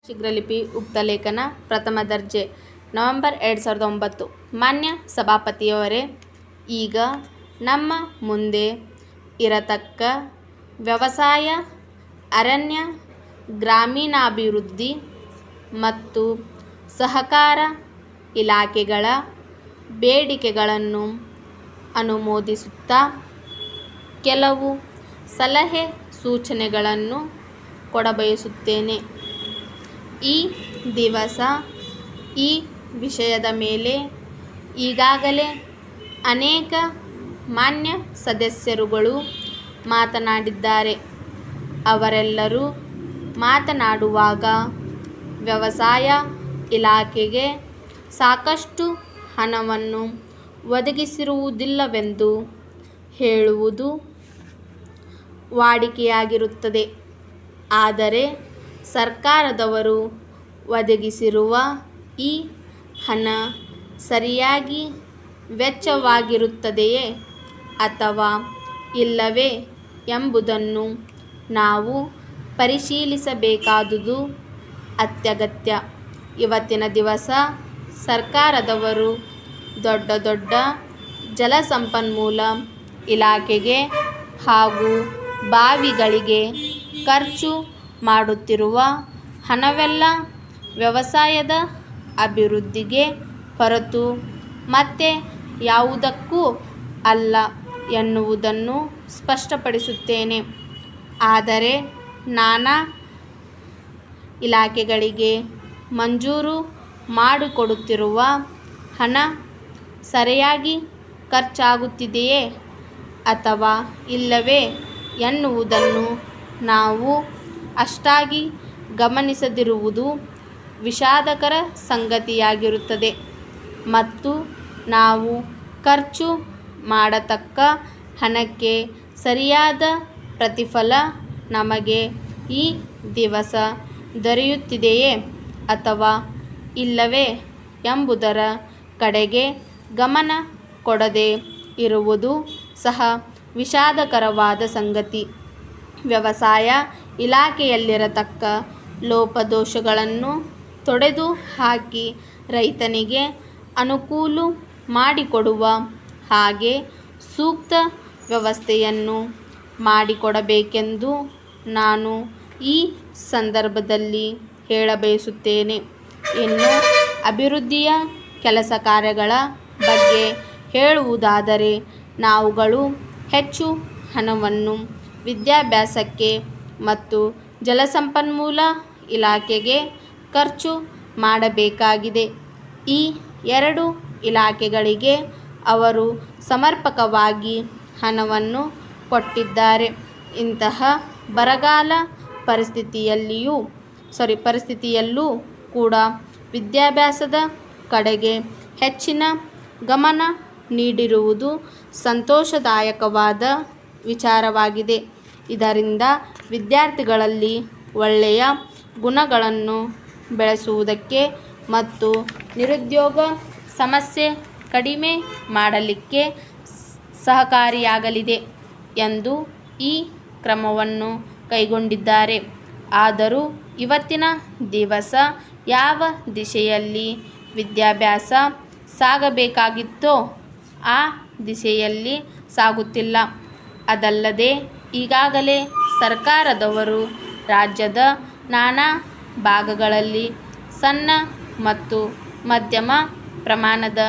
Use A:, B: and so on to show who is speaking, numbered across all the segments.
A: ಶೀಘ್ರಲಿಪಿ ಉಕ್ತಲೇಖನ ಪ್ರಥಮ ದರ್ಜೆ ನವೆಂಬರ್ 2009. ಮಾನ್ಯ ಸಭಾಪತಿಯವರೇ, ಈಗ ನಮ್ಮ ಮುಂದೆ ಇರತಕ್ಕ ವ್ಯವಸಾಯ, ಅರಣ್ಯ, ಗ್ರಾಮೀಣಾಭಿವೃದ್ಧಿ ಮತ್ತು ಸಹಕಾರ ಇಲಾಖೆಗಳ ಬೇಡಿಕೆಗಳನ್ನು ಅನುಮೋದಿಸುತ್ತಾ ಕೆಲವು ಸಲಹೆ ಸೂಚನೆಗಳನ್ನು ಕೊಡಬಯಸುತ್ತೇನೆ. ಈ ದಿವಸ ಈ ವಿಷಯದ ಮೇಲೆ ಈಗಾಗಲೇ ಅನೇಕ ಮಾನ್ಯ ಸದಸ್ಯರುಗಳು ಮಾತನಾಡಿದ್ದಾರೆ. ಅವರೆಲ್ಲರೂ ಮಾತನಾಡುವಾಗ ವ್ಯವಸಾಯ ಇಲಾಖೆಗೆ ಸಾಕಷ್ಟು ಹಣವನ್ನು ಒದಗಿಸಿರುವುದಿಲ್ಲವೆಂದು ಹೇಳುವುದು ವಾಡಿಕೆಯಾಗಿರುತ್ತದೆ. ಆದರೆ ಸರ್ಕಾರದವರು ಒದಗಿಸಿರುವ ಈ ಹಣ ಸರಿಯಾಗಿ ವೆಚ್ಚವಾಗಿರುತ್ತದೆಯೇ ಅಥವಾ ಇಲ್ಲವೇ ಎಂಬುದನ್ನು ನಾವು ಪರಿಶೀಲಿಸಬೇಕಾದುದು ಅತ್ಯಗತ್ಯ. ಇವತ್ತಿನ ದಿವಸ ಸರ್ಕಾರದವರು ದೊಡ್ಡ ದೊಡ್ಡ ಜಲಸಂಪನ್ಮೂಲ ಇಲಾಖೆಗೆ ಹಾಗೂ ಬಾವಿಗಳಿಗೆ ಖರ್ಚು ಮಾಡುತ್ತಿರುವ ಹಣವೆಲ್ಲ ವ್ಯವಸಾಯದ ಅಭಿವೃದ್ಧಿಗೆ ಹೊರತು ಮತ್ತೆ ಯಾವುದಕ್ಕೂ ಅಲ್ಲ ಎನ್ನುವುದನ್ನು ಸ್ಪಷ್ಟಪಡಿಸುತ್ತೇನೆ. ಆದರೆ ನಾನಾ ಇಲಾಖೆಗಳಿಗೆ ಮಂಜೂರು ಮಾಡಿಕೊಡುತ್ತಿರುವ ಹಣ ಸರಿಯಾಗಿ ಖರ್ಚಾಗುತ್ತಿದೆಯೇ ಅಥವಾ ಇಲ್ಲವೇ ಎನ್ನುವುದನ್ನು ನಾವು ಅಷ್ಟಾಗಿ ಗಮನಿಸದಿರುವುದು ವಿಷಾದಕರ ಸಂಗತಿಯಾಗಿರುತ್ತದೆ ಮತ್ತು ನಾವು ಖರ್ಚು ಮಾಡತಕ್ಕ ಹಣಕ್ಕೆ ಸರಿಯಾದ ಪ್ರತಿಫಲ ನಮಗೆ ಈ ದಿವಸ ದೊರೆಯುತ್ತಿದೆಯೇ ಅಥವಾ ಇಲ್ಲವೇ ಎಂಬುದರ ಕಡೆಗೆ ಗಮನ ಕೊಡದೇ ಇರುವುದು ಸಹ ವಿಷಾದಕರವಾದ ಸಂಗತಿ. ವ್ಯವಸಾಯ ಇಲಾಖೆಯಲ್ಲಿರತಕ್ಕ ಲೋಪದೋಷಗಳನ್ನು ತೊಡೆದು ಹಾಕಿ ರೈತನಿಗೆ ಅನುಕೂಲ ಮಾಡಿಕೊಡುವ ಹಾಗೆ ಸೂಕ್ತ ವ್ಯವಸ್ಥೆಯನ್ನು ಮಾಡಿಕೊಡಬೇಕೆಂದು ನಾನು ಈ ಸಂದರ್ಭದಲ್ಲಿ ಹೇಳಬಯಸುತ್ತೇನೆ. ಇನ್ನು ಅಭಿವೃದ್ಧಿಯ ಕೆಲಸ ಕಾರ್ಯಗಳ ಬಗ್ಗೆ ಹೇಳುವುದಾದರೆ, ನಾವುಗಳು ಹೆಚ್ಚು ಹಣವನ್ನು ವಿದ್ಯಾಭ್ಯಾಸಕ್ಕೆ ಮತ್ತು ಜಲಸಂಪನ್ಮೂಲ ಇಲಾಖೆಗೆ ಖರ್ಚು ಮಾಡಬೇಕಾಗಿದೆ. ಈ ಎರಡು ಇಲಾಖೆಗಳಿಗೆ ಅವರು ಸಮರ್ಪಕವಾಗಿ ಹಣವನ್ನು ಕೊಟ್ಟಿದ್ದಾರೆ. ಇಂತಹ ಬರಗಾಲ ಪರಿಸ್ಥಿತಿಯಲ್ಲೂ ಕೂಡ ವಿದ್ಯಾಭ್ಯಾಸದ ಕಡೆಗೆ ಹೆಚ್ಚಿನ ಗಮನ ನೀಡಿರುವುದು ಸಂತೋಷದಾಯಕವಾದ ವಿಚಾರವಾಗಿದೆ. ಇದರಿಂದ ವಿದ್ಯಾರ್ಥಿಗಳಲ್ಲಿ ಒಳ್ಳೆಯ ಗುಣಗಳನ್ನು ಬೆಳೆಸುವುದಕ್ಕೆ ಮತ್ತು ನಿರುದ್ಯೋಗ ಸಮಸ್ಯೆ ಕಡಿಮೆ ಮಾಡಲಿಕ್ಕೆ ಸಹಕಾರಿಯಾಗಲಿದೆ ಎಂದು ಈ ಕ್ರಮವನ್ನು ಕೈಗೊಂಡಿದ್ದಾರೆ. ಆದರೂ ಇವತ್ತಿನ ದಿವಸ ಯಾವ ದಿಶೆಯಲ್ಲಿ ವಿದ್ಯಾಭ್ಯಾಸ ಸಾಗಬೇಕಾಗಿತ್ತೋ ಆ ದಿಶೆಯಲ್ಲಿ ಸಾಗುತ್ತಿಲ್ಲ. ಅದಲ್ಲದೆ ಈಗಾಗಲೇ ಸರ್ಕಾರದವರು ರಾಜ್ಯದ ನಾನಾ ಭಾಗಗಳಲ್ಲಿ ಸಣ್ಣ ಮತ್ತು ಮಧ್ಯಮ ಪ್ರಮಾಣದ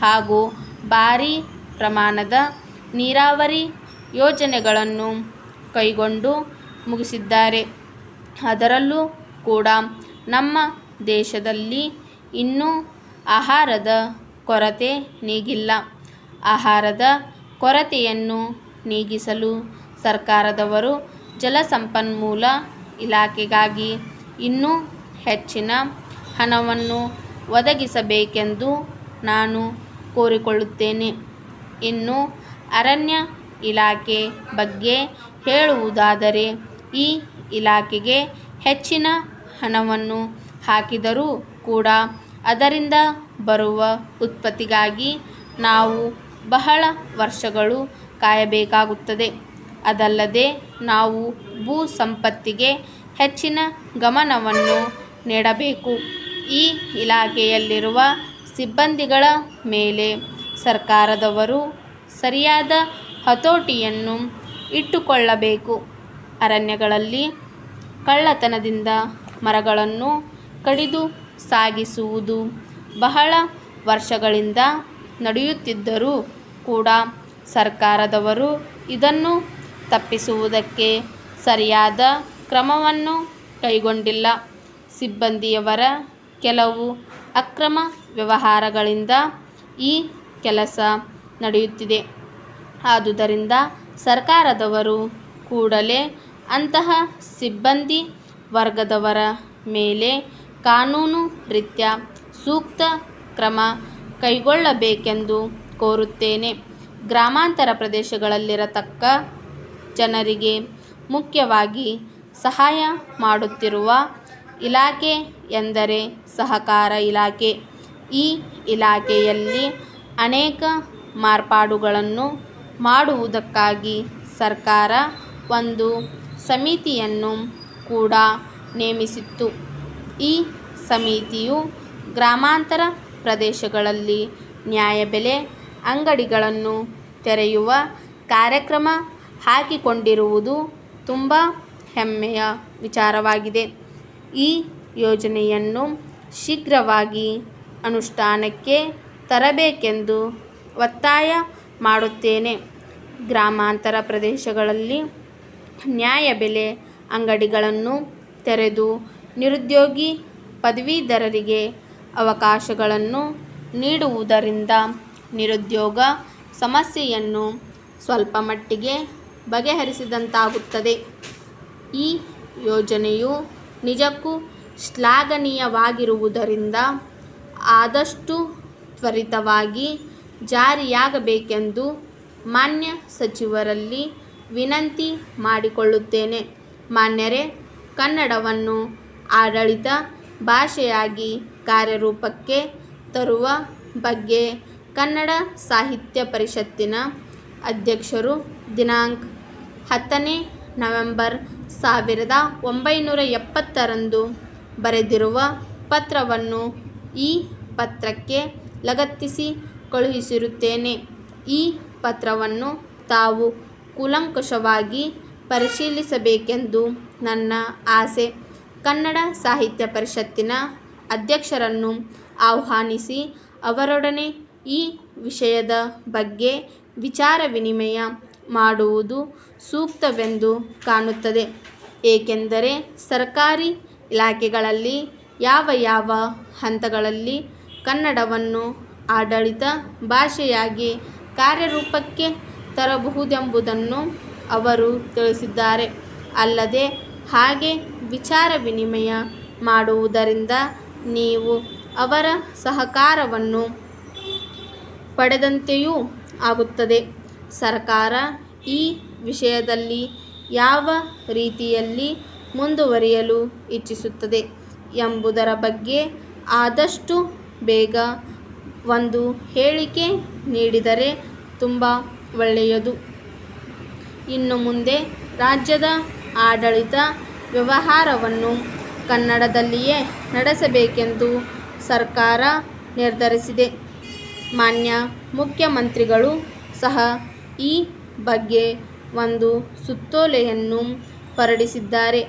A: ಹಾಗೂ ಭಾರೀ ಪ್ರಮಾಣದ ನೀರಾವರಿ ಯೋಜನೆಗಳನ್ನು ಕೈಗೊಂಡು ಮುಗಿಸಿದ್ದಾರೆ. ಅದರಲ್ಲೂ ಕೂಡ ನಮ್ಮ ದೇಶದಲ್ಲಿ ಇನ್ನೂ ಆಹಾರದ ಕೊರತೆ ನೀಗಿಲ್ಲ. ಆಹಾರದ ಕೊರತೆಯನ್ನು ನೀಗಿಸಲು ಸರ್ಕಾರದವರು ಜಲಸಂಪನ್ಮೂಲ ಇಲಾಖೆಗಾಗಿ ಇನ್ನೂ ಹೆಚ್ಚಿನ ಹಣವನ್ನು ಒದಗಿಸಬೇಕೆಂದು ನಾನು ಕೋರಿಕೊಳ್ಳುತ್ತೇನೆ. ಇನ್ನು ಅರಣ್ಯ ಇಲಾಖೆ ಬಗ್ಗೆ ಹೇಳುವುದಾದರೆ, ಈ ಇಲಾಖೆಗೆ ಹೆಚ್ಚಿನ ಹಣವನ್ನು ಹಾಕಿದರೂ ಕೂಡ ಅದರಿಂದ ಬರುವ ಉತ್ಪತ್ತಿಗಾಗಿ ನಾವು ಬಹಳ ವರ್ಷಗಳು ಕಾಯಬೇಕಾಗುತ್ತದೆ. ಅದಲ್ಲದೆ ನಾವು ಭೂ ಸಂಪತ್ತಿಗೆ ಹೆಚ್ಚಿನ ಗಮನವನ್ನು ನೀಡಬೇಕು. ಈ ಇಲಾಖೆಯಲ್ಲಿರುವ ಸಿಬ್ಬಂದಿಗಳ ಮೇಲೆ ಸರ್ಕಾರದವರು ಸರಿಯಾದ ಹತೋಟಿಯನ್ನು ಇಟ್ಟುಕೊಳ್ಳಬೇಕು. ಅರಣ್ಯಗಳಲ್ಲಿ ಕಳ್ಳತನದಿಂದ ಮರಗಳನ್ನು ಕಡಿದು ಸಾಗಿಸುವುದು ಬಹಳ ವರ್ಷಗಳಿಂದ ನಡೆಯುತ್ತಿದ್ದರೂ ಕೂಡ ಸರ್ಕಾರದವರು ಇದನ್ನು ತಪ್ಪಿಸುವುದಕ್ಕೆ ಸರಿಯಾದ ಕ್ರಮವನ್ನು ಕೈಗೊಂಡಿಲ್ಲ. ಸಿಬ್ಬಂದಿಯವರ ಕೆಲವು ಅಕ್ರಮ ವ್ಯವಹಾರಗಳಿಂದ ಈ ಕೆಲಸ ನಡೆಯುತ್ತಿದೆ. ಆದುದರಿಂದ ಸರ್ಕಾರದವರು ಕೂಡಲೇ ಅಂತಹ ಸಿಬ್ಬಂದಿ ವರ್ಗದವರ ಮೇಲೆ ಕಾನೂನು ರೀತ್ಯ ಸೂಕ್ತ ಕ್ರಮ ಕೈಗೊಳ್ಳಬೇಕೆಂದು ಕೋರುತ್ತೇನೆ. ಗ್ರಾಮಾಂತರ ಪ್ರದೇಶಗಳಲ್ಲಿರತಕ್ಕ ಜನರಿಗೆ ಮುಖ್ಯವಾಗಿ ಸಹಾಯ ಮಾಡುತ್ತಿರುವ ಇಲಾಖೆ ಎಂದರೆ ಸಹಕಾರ ಇಲಾಖೆ. ಈ ಇಲಾಖೆಯಲ್ಲಿ ಅನೇಕ ಮಾರ್ಪಾಡುಗಳನ್ನು ಮಾಡುವುದಕ್ಕಾಗಿ ಸರ್ಕಾರ ಒಂದು ಸಮಿತಿಯನ್ನು ಕೂಡ ನೇಮಿಸಿತ್ತು. ಈ ಸಮಿತಿಯು ಗ್ರಾಮಾಂತರ ಪ್ರದೇಶಗಳಲ್ಲಿ ನ್ಯಾಯಬೆಲೆ ಅಂಗಡಿಗಳನ್ನು ತೆರೆಯುವ ಕಾರ್ಯಕ್ರಮ ಹಾಕಿಕೊಂಡಿರುವುದು ತುಂಬ ಹೆಮ್ಮೆಯ ವಿಚಾರವಾಗಿದೆ. ಈ ಯೋಜನೆಯನ್ನು ಶೀಘ್ರವಾಗಿ ಅನುಷ್ಠಾನಕ್ಕೆ ತರಬೇಕೆಂದು ಒತ್ತಾಯ ಮಾಡುತ್ತೇನೆ. ಗ್ರಾಮಾಂತರ ಪ್ರದೇಶಗಳಲ್ಲಿ ನ್ಯಾಯಬೆಲೆ ಅಂಗಡಿಗಳನ್ನು ತೆರೆದು ನಿರುದ್ಯೋಗಿ ಪದವೀಧರರಿಗೆ ಅವಕಾಶಗಳನ್ನು ನೀಡುವುದರಿಂದ ನಿರುದ್ಯೋಗ ಸಮಸ್ಯೆಯನ್ನು ಸ್ವಲ್ಪ ಮಟ್ಟಿಗೆ ಬಗೆಹರಿಸಿದಂತಾಗುತ್ತದೆ. ಈ ಯೋಜನೆಯು ನಿಜಕ್ಕೂ ಶ್ಲಾಘನೀಯವಾಗಿರುವುದರಿಂದ ಆದಷ್ಟು ತ್ವರಿತವಾಗಿ ಜಾರಿಯಾಗಬೇಕೆಂದು ಮಾನ್ಯ ಸಚಿವರಲ್ಲಿ ವಿನಂತಿ ಮಾಡಿಕೊಳ್ಳುತ್ತೇನೆ. ಮಾನ್ಯರೇ, ಕನ್ನಡವನ್ನು ಆಡಳಿತ ಭಾಷೆಯಾಗಿ ಕಾರ್ಯರೂಪಕ್ಕೆ ತರುವ ಬಗ್ಗೆ ಕನ್ನಡ ಸಾಹಿತ್ಯ ಪರಿಷತ್ತಿನ ಅಧ್ಯಕ್ಷರು ದಿನಾಂಕ 10ನೇ ನವೆಂಬರ್ 1970ರಂದು ಬರೆದಿರುವ ಪತ್ರವನ್ನು ಈ ಪತ್ರಕ್ಕೆ ಲಗತ್ತಿಸಿ ಕಳುಹಿಸಿರುತ್ತೇನೆ. ಈ ಪತ್ರವನ್ನು ತಾವು ಕೂಲಂಕಷವಾಗಿ ಪರಿಶೀಲಿಸಬೇಕೆಂದು ನನ್ನ ಆಸೆ. ಕನ್ನಡ ಸಾಹಿತ್ಯ ಪರಿಷತ್ತಿನ ಅಧ್ಯಕ್ಷರನ್ನು ಆಹ್ವಾನಿಸಿ ಅವರೊಡನೆ ಈ ವಿಷಯದ ಬಗ್ಗೆ ವಿಚಾರ ವಿನಿಮಯ ಮಾಡುವುದು ಸೂಕ್ತವೆಂದು ಕಾಣುತ್ತದೆ. ಏಕೆಂದರೆ ಸರ್ಕಾರಿ ಇಲಾಖೆಗಳಲ್ಲಿ ಯಾವ ಯಾವ ಹಂತಗಳಲ್ಲಿ ಕನ್ನಡವನ್ನು ಆಡಳಿತ ಭಾಷೆಯಾಗಿ ಕಾರ್ಯರೂಪಕ್ಕೆ ತರಬಹುದೆಂಬುದನ್ನು ಅವರು ತಿಳಿಸಿದ್ದಾರೆ. ಅಲ್ಲದೆ ಹಾಗೆ ವಿಚಾರ ವಿನಿಮಯ ಮಾಡುವುದರಿಂದ ನೀವು ಅವರ ಸಹಕಾರವನ್ನು ಪಡೆದಂತೆಯೂ ಆಗುತ್ತದೆ. ಸರ್ಕಾರ ಈ ವಿಷಯದಲ್ಲಿ ಯಾವ ರೀತಿಯಲ್ಲಿ ಮುಂದುವರಿಯಲು ಇಚ್ಛಿಸುತ್ತದೆ ಎಂಬುದರ ಬಗ್ಗೆ ಆದಷ್ಟು ಬೇಗ ಒಂದು ಹೇಳಿಕೆ ನೀಡಿದರೆ ತುಂಬ ಒಳ್ಳೆಯದು. ಇನ್ನು ಮುಂದೆ ರಾಜ್ಯದ ಆಡಳಿತ ವ್ಯವಹಾರವನ್ನು ಕನ್ನಡದಲ್ಲಿಯೇ ನಡೆಸಬೇಕೆಂದು ಸರ್ಕಾರ ನಿರ್ಧರಿಸಿದೆ. ಮಾನ್ಯ ಮುಖ್ಯಮಂತ್ರಿಗಳು ಸಹ ಈ ಬಗ್ಗೆ ಒಂದು ಸುತ್ತೋಲೆಯನ್ನು ಹೊರಡಿಸಿದ್ದಾರೆ.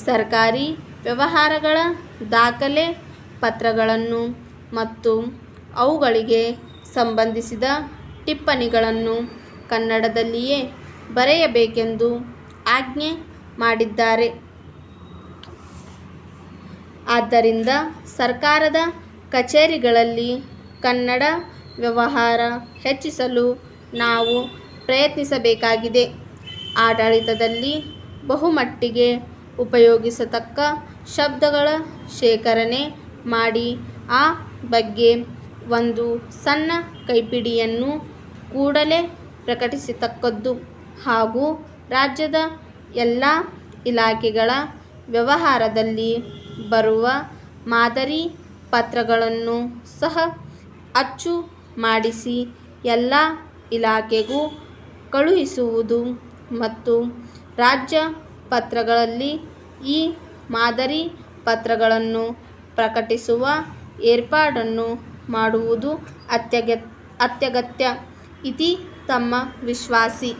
A: ಸರ್ಕಾರಿ ವ್ಯವಹಾರಗಳ ದಾಖಲೆ ಪತ್ರಗಳನ್ನು ಮತ್ತು ಅವುಗಳಿಗೆ ಸಂಬಂಧಿಸಿದ ಟಿಪ್ಪಣಿಗಳನ್ನು ಕನ್ನಡದಲ್ಲಿಯೇ ಬರೆಯಬೇಕೆಂದು ಆಜ್ಞೆ ಮಾಡಿದ್ದಾರೆ. ಆದ್ದರಿಂದ ಸರ್ಕಾರದ ಕಚೇರಿಗಳಲ್ಲಿ ಕನ್ನಡ ವ್ಯವಹಾರ ಹೆಚ್ಚಿಸಲು ನಾವು ಪ್ರಯತ್ನಿಸಬೇಕಾಗಿದೆ. ಆಡಳಿತದಲ್ಲಿ ಬಹುಮಟ್ಟಿಗೆ ಉಪಯೋಗಿಸತಕ್ಕ ಶಬ್ದಗಳ ಶೇಖರಣೆ ಮಾಡಿ ಆ ಬಗ್ಗೆ ಒಂದು ಸಣ್ಣ ಕೈಪಿಡಿಯನ್ನು ಕೂಡಲೇ ಪ್ರಕಟಿಸತಕ್ಕದ್ದು ಹಾಗೂ ರಾಜ್ಯದ ಎಲ್ಲ ಇಲಾಖೆಗಳ ವ್ಯವಹಾರದಲ್ಲಿ ಬರುವ ಮಾದರಿ ಪತ್ರಗಳನ್ನು ಸಹ ಅಚ್ಚು ಮಾಡಿಸಿ ಎಲ್ಲ ಇಲಾಖೆಗೂ ಕಳುಹಿಸುವುದು ಮತ್ತು ರಾಜ್ಯ ಪತ್ರಗಳಲ್ಲಿ ಈ ಮಾದರಿ ಪತ್ರಗಳನ್ನು ಪ್ರಕಟಿಸುವ ಏರ್ಪಾಡನ್ನು ಮಾಡುವುದು ಅತ್ಯಗತ್ಯ ಇತಿ ತಮ್ಮ ವಿಶ್ವಾಸಿ.